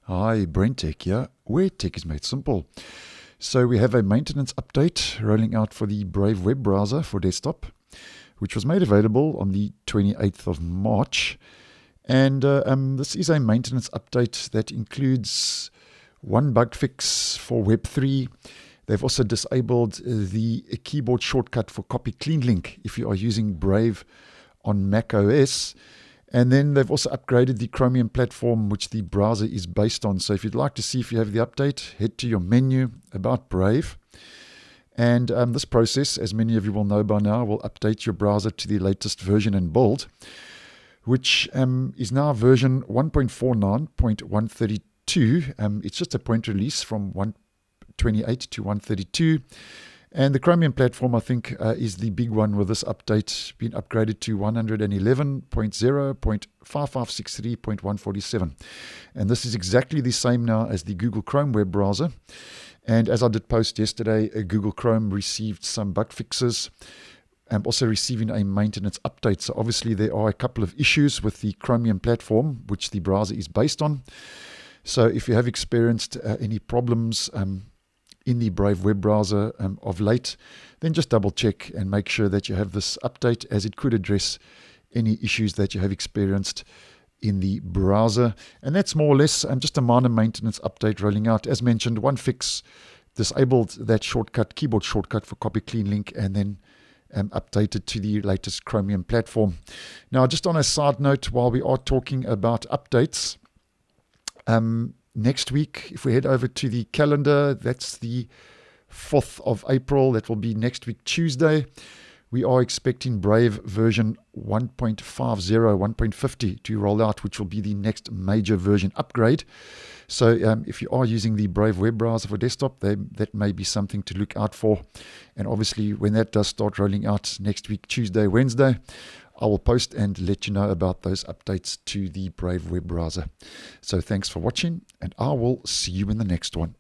Hi, BrenTech here, where tech is made simple. So we have a maintenance update rolling out for the Brave web browser for desktop, which was made available on the 28th of March. And this is a maintenance update that includes one bug fix for Web 3. They've also disabled the keyboard shortcut for copy clean link if you are using Brave on Mac OS. And then they've also upgraded the Chromium platform, which the browser is based on. So if you'd like to see if you have the update, head to your menu about Brave. And this process, as many of you will know by now, will update your browser to the latest version and build, which is now version 1.49.132. It's just a point release from 128 to 132. And the Chromium platform, I think, is the big one with this update, being upgraded to 111.0.5563.147. And this is exactly the same now as the Google Chrome web browser. And as I did post yesterday, Google Chrome received some bug fixes. I'm also receiving a maintenance update. So obviously there are a couple of issues with the Chromium platform, which the browser is based on. So if you have experienced any problems in the Brave web browser of late, then just double check and make sure that you have this update, as it could address any issues that you have experienced in the browser. And that's more or less just a minor maintenance update rolling out. As mentioned, one fix disabled that shortcut, keyboard shortcut for copy clean link, and then updated to the latest Chromium platform. Now, just on a side note, while we are talking about updates, next week, if we head over to the calendar, that's the 4th of April. That will be next week, Tuesday. We are expecting Brave version 1.50, 1.50 to roll out, which will be the next major version upgrade. So if you are using the Brave web browser for desktop, that may be something to look out for. And obviously, when that does start rolling out next week, Tuesday, Wednesday, I will post and let you know about those updates to the Brave web browser. So thanks for watching, and I will see you in the next one.